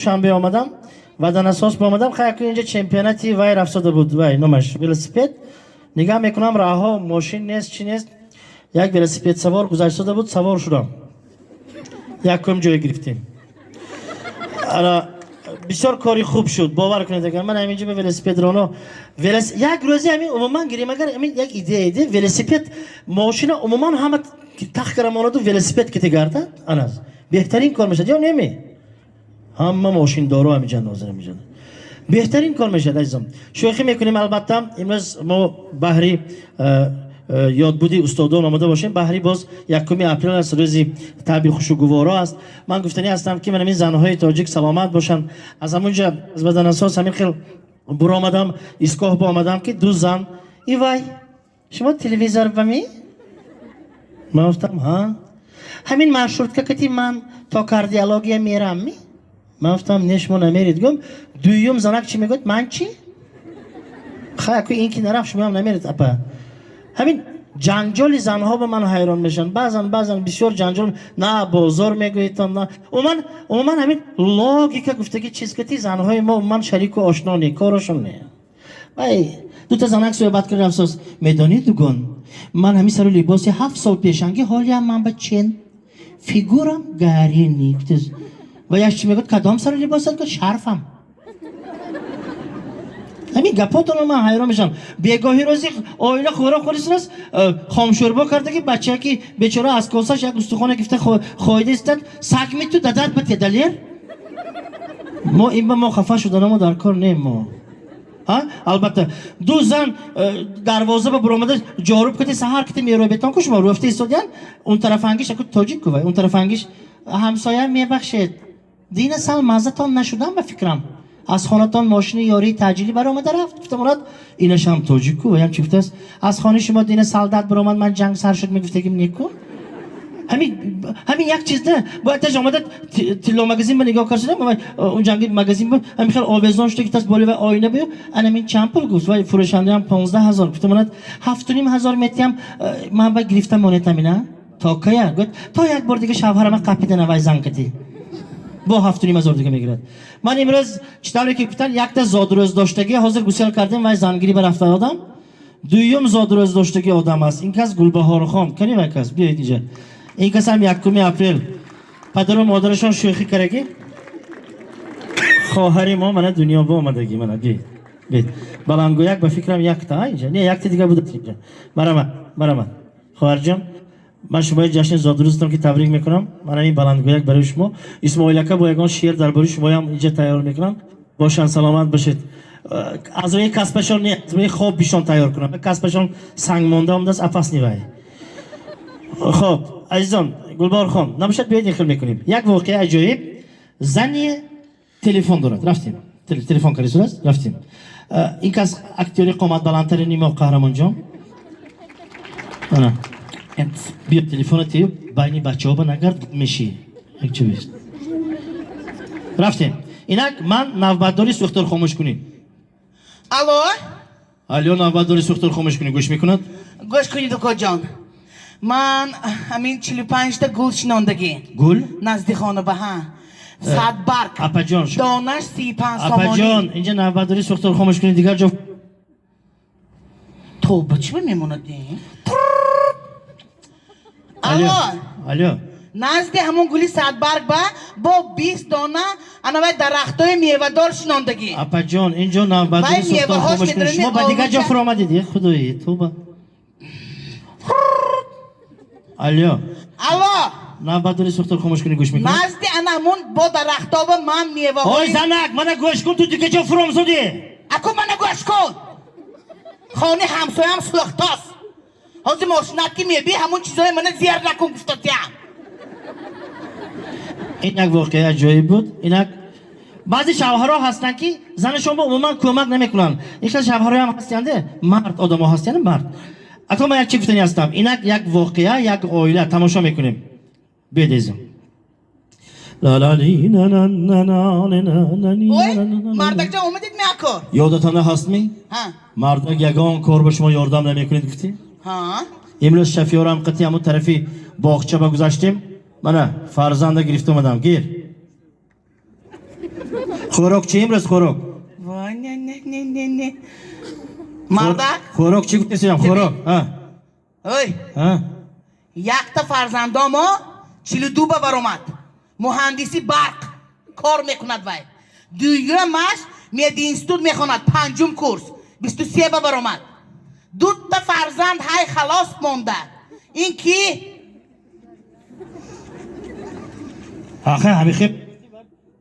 شنبه آمدم و در اساس با آمدم خیلی که اینجا چمپیوناتی وای رفته بود وای نماش ولسیپد نگاه میکنم راه ها ماشین نیست چی نیست یک ولسیپد سوار گذاشته بود سوار شدم یک کم جای گرفتیم حالا بسیار کاری خوب شد باور کنید اگر من همینجا به ولسیپد رانو یک روزی همین عموما گریم اگر همین یک ایده ولسیپد ماشین عموما همه تخت کرمانه دو ولسیپد که تگرده آناز بهترین کار میشه یا نمی همه ماشین دارو همینجا ناظر میشن بهترین کار میشه عزیزم شوخی میکنیم البته امروز ما بحری یادبودی استادان آمده باشیم بحری باز یکم اپریل است روزی طبیعی خوشگوارا است من گفتنی هستم که من این زنهای تاجیک سلامت باشن از همونجا از بدن اساس همین خیلی برو آمدم ایستگاه با آمدم که دو زن ای وای شما تلویزیون بمی من گفتم ها همین مشروط که کتی من تا کاردیولوژی میرم می من گفتم نشما نمیرید گم دویم زنک چی میگوید من چی خیلی که این که نرفت شما هم نمیرید اپا همین جنجال زنها به من حیران میشن بعضن بسیار جنجال نه بازار میگوید نه عموما همین لاگیکا گفته که چیز کتی زنهای ما من شریک و آشنا نی کارشون نه وای دو تا زنک صحبت کردن افسوس میدانی دوگون من همین سر لباس 7 سال پیشنگی حالی هم من بچین فیگورم گاری نیکتز و یه چی میگوید کدام سر لباست که شرفم همین گپاتون من حیران میشم بیگاهی روزی آیله خودش است خامشوربا کرده که بچه که بیچاره از کاسش یک استخوان گفته خواهیده استد سگ می تو دادت بطه دلیر ما این با ما خفه شدن ما در کار نیم ما البته دو زن دروازه با برامده جاروب کتی سهر کتی میروی بیتان کش ما روفته ایستادین اون طرف انگیش اکو تاجیک کوی اون طرف انگیش همسایه میبخشید دین سال مزتان نشدم به فکرم از خانتان ماشین یاری تاجیلی برای آمده رفت گفتم مراد اینش هم تاجیکو و هم چیفته است از خانه شما دین سالدت برای آمد من جنگ سر شد میگفته که نیکو همین یک چیز نه باید تاج آمده تلو مگزین به نگاه کردم اون جنگی مگزین بود همین خیلی آویزان شده که تاز بالی و آینه بیو انا من چند پول گفت و فروشنده هم 15000 گفتم مراد 7500 متری هم من با گرفتم مونتم اینا تا کیا گفت تا یک بار دیگه شوهرم قپیده نوای زن کردی با 7500 دیگه میگیرد من امروز چطوری که گفتن یک تا زادروز داشتگی حاضر گوسل کردیم و زنگیری به رفته آدم دویم زادروز داشتگی آدم است این کس گلبهار خان کنی و کس بیایید اینجا این کس هم یکم اپریل پدر و مادرشان شوخی کرگی خواهری ما من دنیا با آمدگی من بیایید بلنگو یک به فکرم یک تا اینجا نه یک تا دیگه بود اینجا مرا خواهر جان من شما جشن زادروزتون که تبریک میکنم من این بلندگویک برای شما اسماعیل اکا با یگان شعر درباره شما هم اینجا تیار میکنم باشن سلامت باشید از روی کسبشان نه از روی خواب بیشان تیار کنم کسبشان سنگ مانده هم دست افس نیوای خب عزیزان گلبار خان نمیشه بیاید نخل میکنیم یک واقعه عجایب زنی تلفن دارد رفتیم تلفن کاری است رفتیم این کس اکتوری قامت بلندتر نیما قهرمان جان بیا تلفن تیو بینی بچه ها با نگرد میشی یک چه بیست رفتیم اینک من نوبتداری سوختار خاموش کنیم الو نوبتداری سوختار خاموش کنیم گوش میکند گوش کنید دکا جان من همین 45 تا گل شناندگی گل نزدیک خانه به ها 100 برگ اپا جان دانش 35 اپا سامانی جان اینجا نوبتداری سوختار خاموش کنید دیگر جا تو به چی میموند این؟ الو نزد همون گلی 100 برگ با 20 دانه انا باید درختای میوه دار شناندگی اپا جان اینجا نوبتداری سوختار خاموش کنید شما با دیگر جا فرا آمدید خدایی تو با الو نوبتداری سوختار خاموش کنید گوش میکنید نزد انمون با درختا و من میوه های زنک منو گوش کن تو دیگه جا فرا آمدی اکو منو گوش کن خانه همسایم سوختاست حاضر ماشینت که میبی همون چیزای منو زیر نکن گفتاتیم این یک واقعه عجایب بود اینک بعضی شوهرها هستن که زنشون با عموما کمک نمیکنن این شوهرها هم هستند مرد آدم ها هستند مرد اکنون من یک چی گفتنی هستم اینک یک واقعه یک عائله تماشا میکنیم بیدیزم لا لا لی نا نا نا نا نا مردک جا اومدید میاکر یادتان هست می؟ مردک یگان کار به شما یاردم نمیکنید گفتی؟ امروز شفیارم قطعی همون طرفی باغچه با گذاشتیم من فرزنده گرفت اومدم گیر خوراک چی امروز خوراک؟ وای نه مردک خوراک چی گفتی سیدم خوراک؟ ها اوی ها یک تا فرزندامو 42 بار اومد مهندسی برق کار میکند وای دویمش میاد اینستیتوت میخواند پنجم کورس 23 بار اومد دو تا فرزند های خلاص مونده این کی؟ آخه همین خیلی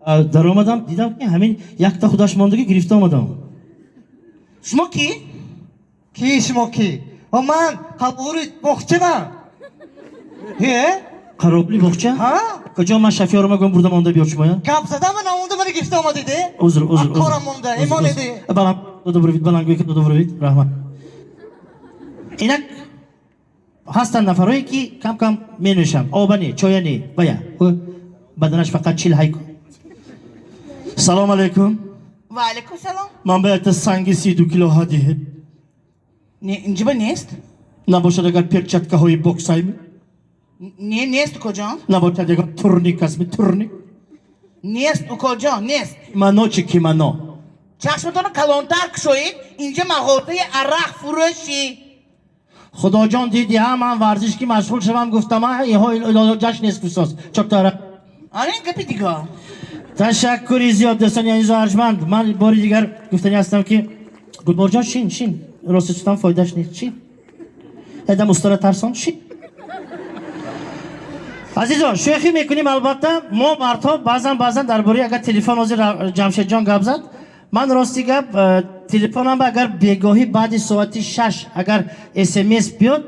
در اومدم دیدم که همین یک تا خودش ماندگی گرفته اومدم شما کی؟ کی شما کی؟ و من قبوری بخچه هه؟ قرابلی بخچه؟ ها؟ کجا من شفیارم گم بردم اونده بیار شما یا؟ گپ زدم من نمونده من گفته آمده ده؟ عذر کارم مونده ایمان ده بلند دو بروید بلند گوی که دو بروید رحمت اینک هستن نفرهایی که کم کم می نوشم آبنی چایانی بیا بدنش فقط چیل های کن سلام علیکم و علیکم سلام من باید سنگی 32 کیلو هدیه اینجا نیست؟ نباشد اگر پرچتکه های بکسایم نیست کجا؟ نباشد اگر تورنیک است تورنیک نیست کجا؟ نیست منو چی کی منو چشمتون کلانتر کشوید اینجا مغازه عرق فروشی خدا جان دیدی هم من ورزش که مشغول شدم گفتم یه ها جشن نیست کساس چکتاره آره این گپی دیگه تشکری زیاد دستان یعنی ارجمند من باری دیگر گفتنی هستم که گلبار جان شین راستش فایدهش نیست شین ادم استاره ترسان شین عزیزان شوخی میکنیم البته ما مردها بعضا درباره اگر تلفن حاضر جمشید جان گپ زد من راستی گپ تلفنم اگر بگاهی بعد ساعت 6 اگر SMS بیاد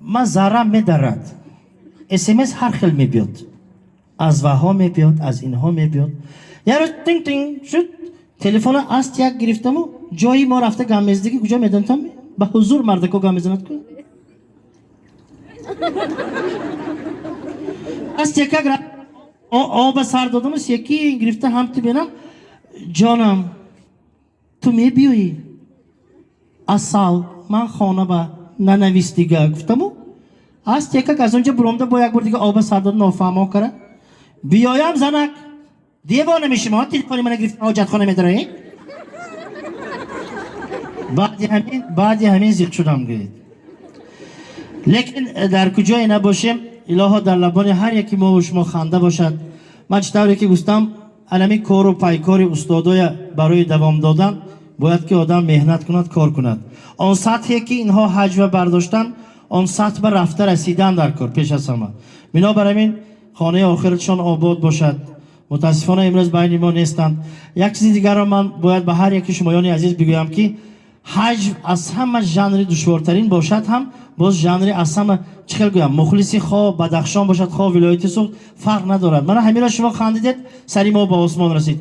من ذره میدرد SMS هر خیل میبیاد از وها میبیاد از اینها میبیاد یه روز تینگ تینگ شد تلفن است یک گرفتم و جایی ما رفته گمزدگی کجا میدونتم به حضور مردکو گمزنت کن است یک اگر آب سر دادم است یکی گرفته هم تو بینم جانم تو میبیایی اصال من خانه با ننویس دیگه گفتم و است یک از اونجا برامده با یک بار دیگه آب سر داد نافهمه کرد بیایم زنک دیوانه میشی ما تلفنی من گرفت حاجت خانه میداره بعد همین زیق شدم گرید لیکن در کجای نباشیم الها در لبان هر یکی ما و شما خنده باشد من چطوری که گفتم علمی کار و پایکار استادای برای دوام دادن باید که آدم مهنت کند کار کند آن سطحی که اینها حجم برداشتن آن سطح به رفته رسیدن در کار پیش از همه بنا بر همین خانه آخرتشان آباد باشد متاسفانه امروز بین ما نیستند یک چیز دیگر را من باید به هر یکی شمایان عزیز بگویم که حجم از همه ژانر دشوارترین باشد هم باز ژانر از همه چخیل گویم مخلصی خواه بدخشان باشد خواه ولایت سوخت فرق ندارد من همین را شما خندیدید سری ما با آسمان رسید